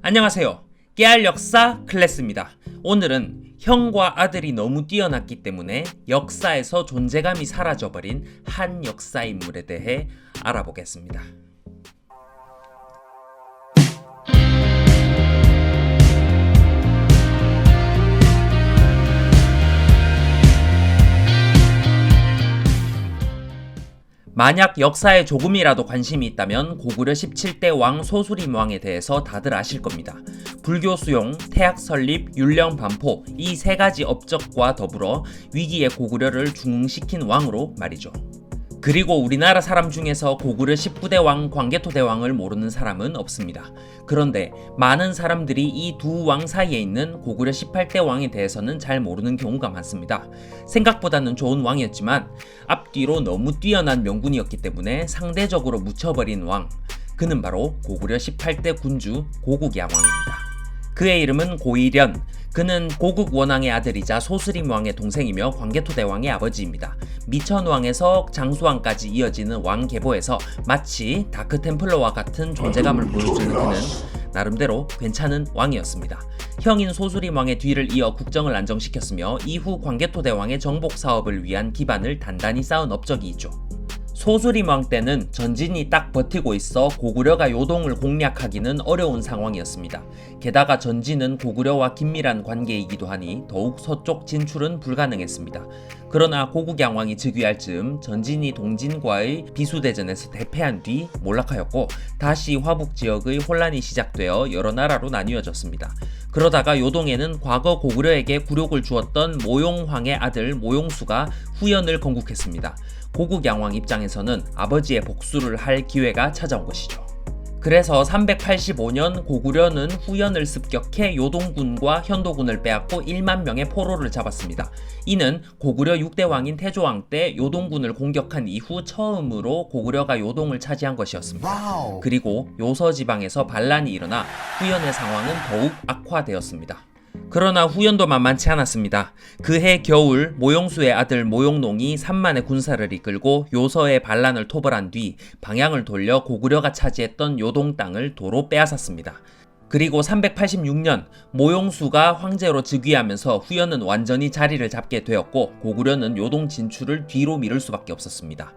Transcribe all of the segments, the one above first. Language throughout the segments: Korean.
안녕하세요. 깨알 역사 클래스입니다. 오늘은 형과 아들이 너무 뛰어났기 때문에 역사에서 존재감이 사라져버린 한 역사 인물에 대해 알아보겠습니다. 만약 역사에 조금이라도 관심이 있다면 고구려 17대 왕 소수림 왕에 대해서 다들 아실 겁니다. 불교 수용, 태학 설립, 율령 반포 이 세 가지 업적과 더불어 위기의 고구려를 중흥시킨 왕으로 말이죠. 그리고 우리나라 사람 중에서 고구려 19대 왕 광개토대왕을 모르는 사람은 없습니다. 그런데 많은 사람들이 이 두 왕 사이에 있는 고구려 18대 왕에 대해서는 잘 모르는 경우가 많습니다. 생각보다는 좋은 왕이었지만 앞뒤로 너무 뛰어난 명군이었기 때문에 상대적으로 묻혀버린 왕. 그는 바로 고구려 18대 군주 고국양왕입니다. 그의 이름은 고일현. 그는 고국 원왕의 아들이자 소수림 왕의 동생이며 광개토대왕의 아버지입니다. 미천왕에서 장수왕까지 이어지는 왕 계보에서 마치 다크템플러와 같은 존재감을 보여주는 그는 나름대로 괜찮은 왕이었습니다. 형인 소수림 왕의 뒤를 이어 국정을 안정시켰으며 이후 광개토대왕의 정복 사업을 위한 기반을 단단히 쌓은 업적이 있죠. 소수림 왕 때는 전진이 딱 버티고 있어 고구려가 요동을 공략하기는 어려운 상황이었습니다. 게다가 전진은 고구려와 긴밀한 관계이기도 하니 더욱 서쪽 진출은 불가능했습니다. 그러나 고국양왕이 즉위할 즈음 전진이 동진과의 비수대전에서 대패한 뒤 몰락하였고 다시 화북 지역의 혼란이 시작되어 여러 나라로 나뉘어졌습니다. 그러다가 요동에는 과거 고구려에게 굴욕을 주었던 모용황의 아들 모용수가 후연을 건국했습니다. 고국양왕 입장에서는 아버지의 복수를 할 기회가 찾아온 것이죠. 그래서 385년 고구려는 후연을 습격해 요동군과 현도군을 빼앗고 1만 명의 포로를 잡았습니다. 이는 고구려 6대 왕인 태조왕 때 요동군을 공격한 이후 처음으로 고구려가 요동을 차지한 것이었습니다. 그리고 요서 지방에서 반란이 일어나 후연의 상황은 더욱 악화되었습니다. 그러나 후연도 만만치 않았습니다. 그해 겨울 모용수의 아들 모용농이 3만의 군사를 이끌고 요서의 반란을 토벌한 뒤 방향을 돌려 고구려가 차지했던 요동 땅을 도로 빼앗았습니다. 그리고 386년 모용수가 황제로 즉위하면서 후연은 완전히 자리를 잡게 되었고 고구려는 요동 진출을 뒤로 미룰 수밖에 없었습니다.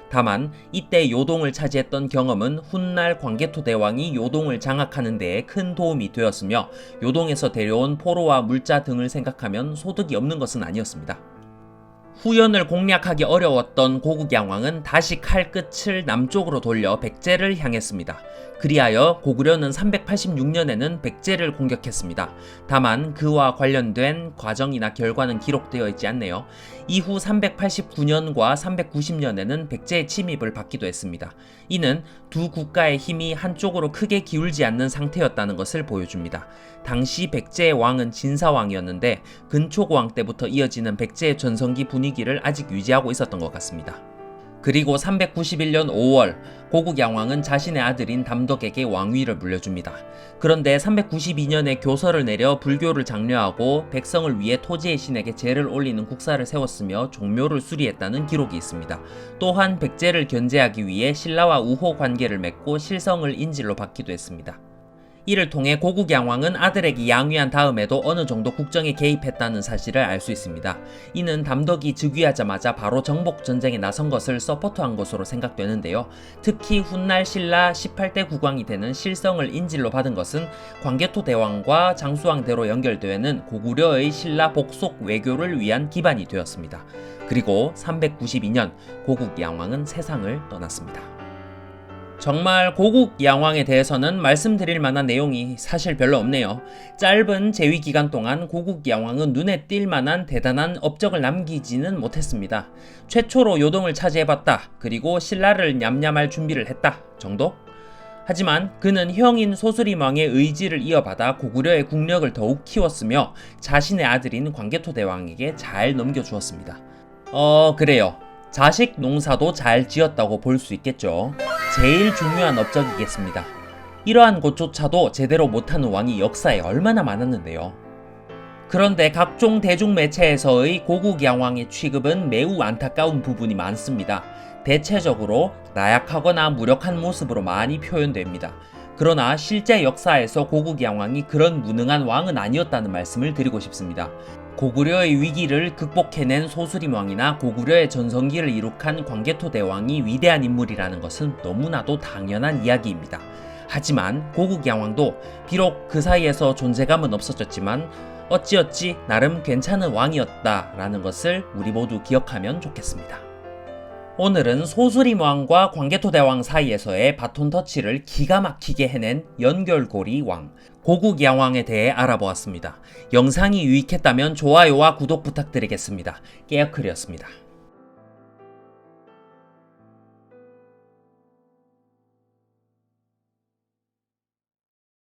다만 이때 요동을 차지했던 경험은 훗날 광개토대왕이 요동을 장악하는 데에 큰 도움이 되었으며 요동에서 데려온 포로와 물자 등을 생각하면 소득이 없는 것은 아니었습니다. 후연을 공략하기 어려웠던 고국양왕은 다시 칼끝을 남쪽으로 돌려 백제를 향했습니다. 그리하여 고구려는 386년에는 백제를 공격했습니다. 다만 그와 관련된 과정이나 결과는 기록되어 있지 않네요. 이후 389년과 390년에는 백제의 침입을 받기도 했습니다. 이는 두 국가의 힘이 한쪽으로 크게 기울지 않는 상태였다는 것을 보여줍니다. 당시 백제의 왕은 진사왕이었는데 근초고왕 때부터 이어지는 백제의 전성기 분위기를 아직 유지하고 있었던 것 같습니다. 그리고 391년 5월 고국양왕은 자신의 아들인 담덕에게 왕위를 물려줍니다. 그런데 392년에 교서를 내려 불교를 장려하고 백성을 위해 토지의 신에게 제를 올리는 국사를 세웠으며 종묘를 수리했다는 기록이 있습니다. 또한 백제를 견제하기 위해 신라와 우호 관계를 맺고 실성을 인질로 받기도 했습니다. 이를 통해 고국양왕은 아들에게 양위한 다음에도 어느 정도 국정에 개입했다는 사실을 알 수 있습니다. 이는 담덕이 즉위하자마자 바로 정복전쟁에 나선 것을 서포트한 것으로 생각되는데요. 특히 훗날 신라 18대 국왕이 되는 실성을 인질로 받은 것은 광개토대왕과 장수왕대로 연결되는 고구려의 신라 복속 외교를 위한 기반이 되었습니다. 그리고 392년 고국양왕은 세상을 떠났습니다. 정말 고국양왕에 대해서는 말씀드릴 만한 내용이 사실 별로 없네요. 짧은 재위 기간 동안 고국양왕은 눈에 띌 만한 대단한 업적을 남기지는 못했습니다. 최초로 요동을 차지해봤다. 그리고 신라를 냠냠할 준비를 했다 정도? 하지만 그는 형인 소수림 왕의 의지를 이어받아 고구려의 국력을 더욱 키웠으며 자신의 아들인 광개토대왕에게 잘 넘겨주었습니다. 그래요. 자식 농사도 잘 지었다고 볼 수 있겠죠. 제일 중요한 업적이겠습니다. 이러한 것조차도 제대로 못하는 왕이 역사에 얼마나 많았는데요. 그런데 각종 대중매체에서의 고국양왕의 취급은 매우 안타까운 부분이 많습니다. 대체적으로 나약하거나 무력한 모습으로 많이 표현됩니다. 그러나 실제 역사에서 고국양왕이 그런 무능한 왕은 아니었다는 말씀을 드리고 싶습니다. 고구려의 위기를 극복해낸 소수림왕이나 고구려의 전성기를 이룩한 광개토대왕이 위대한 인물이라는 것은 너무나도 당연한 이야기입니다. 하지만 고국양왕도 비록 그 사이에서 존재감은 없어졌지만 어찌어찌 나름 괜찮은 왕이었다라는 것을 우리 모두 기억하면 좋겠습니다. 오늘은 소수림왕과 광개토대왕 사이에서의 바톤 터치를 기가 막히게 해낸 연결고리 왕, 고국양왕에 대해 알아보았습니다. 영상이 유익했다면 좋아요와 구독 부탁드리겠습니다. 깨어클이었습니다.